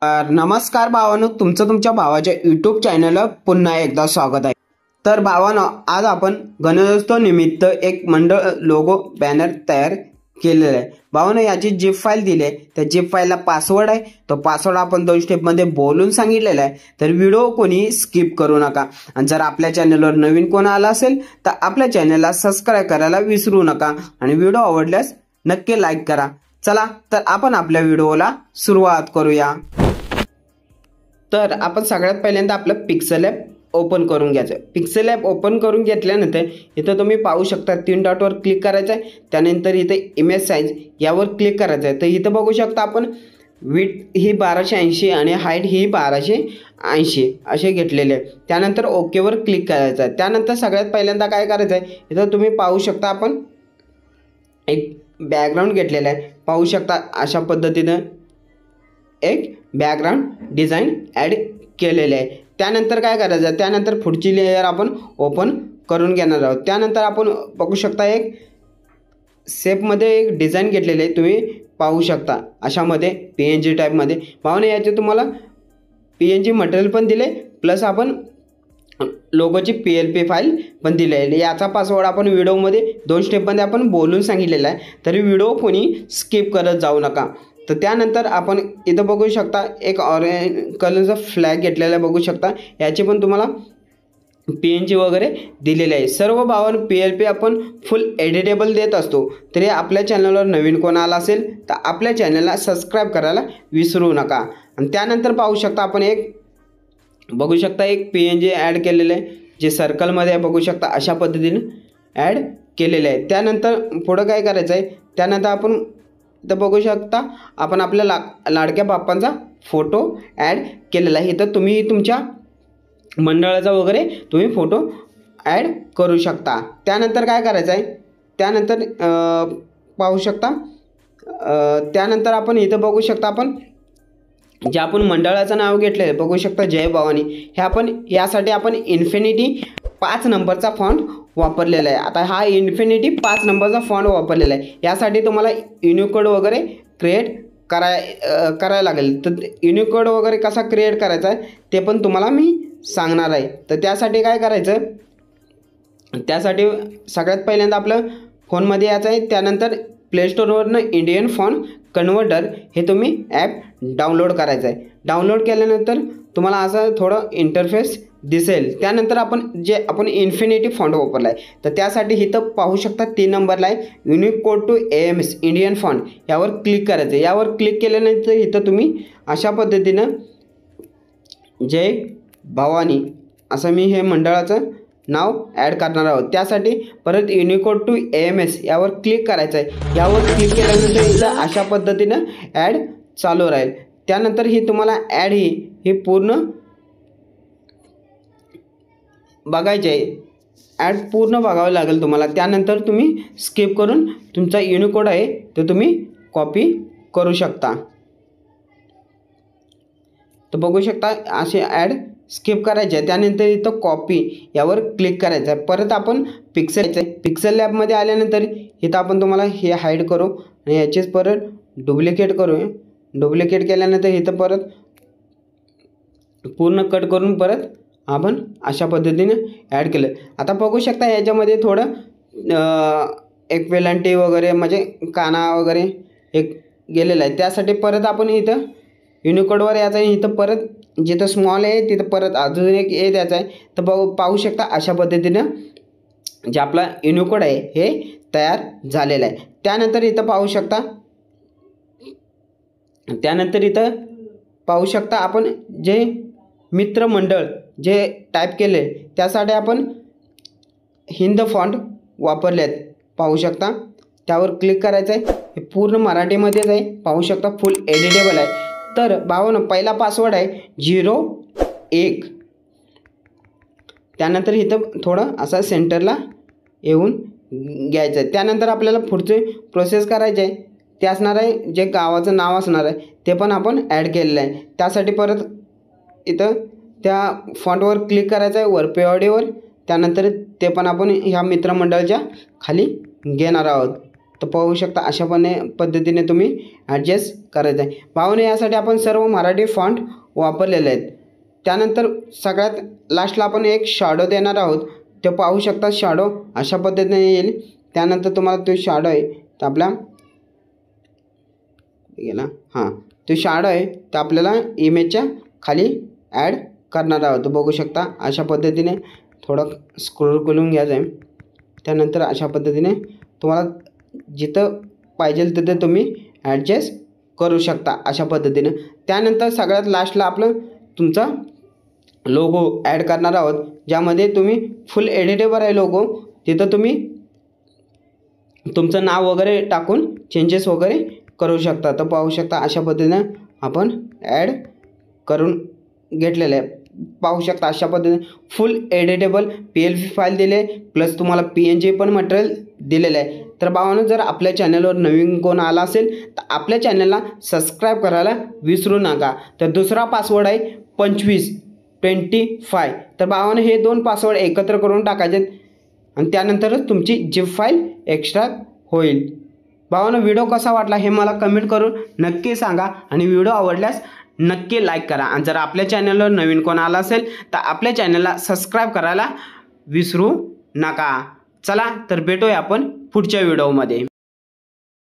नमस्कार भावांनो, तुमचं तुमच्या भावाच्या यूट्यूब चॅनलला पुन्हा एकदा स्वागत आहे। तर भावांनो, आज आपण गणेशोत्सव निमित्त एक मंडळ लोगो बॅनर तयार केलेला आहे। भावांनो, याची जिप फाईल दिली आहे, त्या जिप फाईलला पासवर्ड आहे, तो पासवर्ड आपण 2 स्टेपमध्ये बोलून सांगितलेला आहे। तर व्हिडिओ कोणी स्किप करू नका आणि जर आपल्या चॅनलवर नवीन कोण आला असेल तर आपल्या चॅनलला सबस्क्राइब करायला विसरू नका आणि व्हिडिओ आवडल्यास नक्की लाईक करा। चला तर आपण आपल्या व्हिडिओला सुरुवात करूया। तर आपण सगळ्यात पहिल्यांदा आपलं पिक्सेल ॲप ओपन करून घ्यायचं। पिक्सेल ॲप ओपन करून घेतल्यानंतर इथं तुम्ही पाहू शकता 3 डॉटवर क्लिक करायचं आहे। त्यानंतर इथे इमेज साईज यावर क्लिक करायचं आहे। तर इथं बघू शकता आपण विड्थ ही 1280 आणि हाईट ही 1280 असे घेतलेले आहे। त्यानंतर ओकेवर क्लिक करायचं आहे। त्यानंतर सगळ्यात पहिल्यांदा काय करायचं आहे, इथं तुम्ही पाहू शकता आपण एक बॅकग्राऊंड घेतलेला आहे। पाहू शकता अशा पद्धतीनं एक बॅकग्राऊंड डिझाईन ॲड केलेले आहे। त्यानंतर काय करायचं, त्यानंतर पुढची लेयर आपण ओपन करून घेणार आहोत। त्यानंतर आपण बघू शकता एक शेपमध्ये एक डिझाईन घेतलेले आहे, तुम्ही पाहू शकता अशामध्ये PNG टाईपमध्ये। भावने याचे तुम्हाला PNG मटेरियल पण दिले, प्लस आपण लोगोची PLP फाईल पण दिली आहे। याचा पासवर्ड आपण व्हिडिओमध्ये 2 स्टेपमध्ये आपण बोलून सांगितलेला आहे, तरी व्हिडिओ कोणी स्किप करत जाऊ नका। तर त्यानंतर आपण इथं बघू शकता एक ऑरेंज कलरचा फ्लॅग घेतलेला बघू शकता, याचे पण तुम्हाला PNG वगैरे दिलेले आहे। सर्व भावांनो, PLP आपण फुल एडिटेबल देत असतो। तरी आपल्या चॅनलवर नवीन कोण आला असेल तर आपल्या चॅनलला सबस्क्राईब करायला विसरू नका। आणि त्यानंतर पाहू शकता आपण एक बघू शकता एक PNG ॲड केलेलं आहे, जे सर्कलमध्ये बघू शकता अशा पद्धतीने ॲड केलेलं आहे। त्यानंतर पुढं काय करायचं आहे, त्यानंतर आपण इथं बघू शकता आपण आपल्या लाडक्या बाप्पांचा फोटो ॲड केलेला आहे। इथं तुम्ही तुमच्या मंडळाचा वगैरे तुम्ही फोटो ॲड करू शकता। त्यानंतर काय करायचं आहे, त्यानंतर पाहू शकता त्यानंतर आपण इथं बघू शकता आपण जे आपण मंडळाचं नाव घेतलं आहे बघू शकता जय भवानी, हे आपण यासाठी आपण इन्फिनिटी 5 नंबरचा फॉन्ट वापरलेला आहे। आता हा इन्फिनिटी 5 नंबरचा फॉन्ट वापरलेला आहे, यासाठी तुम्हाला युनिकोड वगैरे क्रिएट करायला लागेल। तर युनिकोड वगैरे कसा क्रिएट करायचा आहे ते पण तुम्हाला मी सांगणार आहे। तर त्यासाठी काय करायचं, त्यासाठी सगळ्यात पहिल्यांदा आपलं फोनमध्ये यायचं आहे। त्यानंतर प्ले स्टोअरवरनं इंडियन फॉन्ट कन्व्हर्टर हे तुम्ही ॲप डाउनलोड करायचं आहे। डाउनलोड केल्यानंतर तुम्हाला असं थोडं इंटरफेस दिसेल। त्यानंतर आपण इन्फिनिटी फॉन्ट वापरला आहे, तर त्यासाठी इथं पाहू शकता 3 नंबरला आहे unicode to AMS Indian font, यावर क्लिक करायचं। यावर क्लिक केल्यानंतर इथं तुम्ही अशा पद्धतीनं जय भवानी असं मी हे मंडळाचं नाव ॲड करणार आहोत। त्यासाठी परत युनिकोड टू AMS यावर क्लिक करायचं आहे। यावर क्लिक केल्यानंतर इथं अशा पद्धतीनं ॲड चालू राहील। त्यानंतर ही तुम्हाला ॲड ही पूर्ण बघायची आहे, ॲड पूर्ण बघावं लागेल तुम्हाला। त्यानंतर तुम्ही स्किप करून तुमचा युनिकोड आहे तो तुम्ही कॉपी करू शकता। तर बघू शकता असे ॲड स्किप करायचे आहे। त्यानंतर इथं कॉपी यावर क्लिक करायचं आहे। परत आपण पिक्सेल लॅबमध्ये आल्यानंतर इथं आपण तुम्हाला हे हाईड करू आणि याचेच परत डुप्लिकेट करू। डुप्लिकेट केल्यानंतर इथं परत पूर्ण कट करून परत आपण अशा पद्धतीने ॲड केलं। आता बघू शकता याच्यामध्ये थोडं एक वेलांटी वगैरे म्हणजे काना वगैरे एक गेलेला आहे, त्यासाठी परत आपण इथं युनिकोडवर यायचं आहे। इथं परत जिथं स्मॉल आहे तिथं परत अजून एक ए द्यायचं आहे। तर पाहू शकता अशा पद्धतीनं जे आपला युनिकोड आहे हे तयार झालेलं आहे। त्यानंतर इथं पाहू शकता आपण जे मित्रमंडळ जे टाईप केले त्यासाठी आपण हिंद फॉन्ट वापरलेत, पाहू शकता। त्यावर क्लिक करायचं आहे, हे पूर्ण मराठीमध्येच आहे, पाहू शकता फुल एडिटेबल आहे। तर भावांनो, पहिला पासवर्ड आहे 01। त्यानंतर इथं थोडं असा सेंटरला येऊन घ्यायचं आहे। त्यानंतर आपल्याला पुढचे प्रोसेस करायचे आहे, ते असणार आहे जे गावाचं नाव असणार आहे ते पण आपण ॲड केलेलं आहे। त्यासाठी परत इथं त्या फॉन्टवर क्लिक करायचं आहे वर पेवडीवर। त्यानंतर ते पण आपण ह्या मित्रमंडळाच्या खाली घेणार आहोत। तर पाहू शकता अशा पद्धतीने तुम्ही ॲडजस्ट करायचं आहे. भावांनो, यासाठी आपण सर्व मराठी फॉन्ट वापरलेले आहेत. त्यानंतर सगळ्यात लास्टला आपण एक शॅडो देणार आहोत. ते पाहू शकता शॅडो अशा पद्धतीने येईल. त्यानंतर तुम्हाला तो शॅडो आहे तर आपला गेला तो शॅडो आहे तर आपल्याला इमेजच्या खाली ॲड करणार आहोत. बघू शकता अशा पद्धतीने थोडं स्क्रोल करून घ्यायचं आहे. त्यानंतर अशा पद्धतीने तुम्हाला जिथं पाहिजे तिथे तुम्ही ॲडजस्ट करू शकता अशा पद्धतीने. त्यानंतर सगळ्यात लास्टला आपलं तुमचा लोगो ॲड करणार आहोत, ज्यामध्ये तुम्ही फुल एडिटेबल आहे लोगो. तिथं तुम्ही तुमचं नाव वगैरे टाकून चेंजेस वगैरे करू शकता. तर पाहू शकता अशा पद्धतीने आपण ॲड करून घेतलेलं आहे. पाहू शकता अशा पद्धतीने फुल एडिटेबल PLP फाईल दिले प्लस तुम्हाला PNG पण मटेरियल दिलेलं आहे. तर भावांनो, जर आपल्या चॅनलवर नवीन कोण आला असेल तर आपल्या चॅनलला सबस्क्राईब करायला विसरू नका. तर दुसरा पासवर्ड आहे 2525. तर भावांनो, हे 2 पासवर्ड एकत्र करून टाकायचे आणि त्यानंतरच तुमची झिप फाईल एक्स्ट्रॅक्ट होईल. भावांनो, व्हिडिओ कसा वाटला हे मला कमेंट करून नक्की सांगा आणि व्हिडिओ आवडल्यास नक्की लाईक करा. आणि जर आपल्या चॅनलवर नवीन कोण आला असेल तर आपल्या चॅनलला सबस्क्राईब करायला विसरू नका. चला तर भेटूया आपण पुढच्या व्हिडिओमध्ये.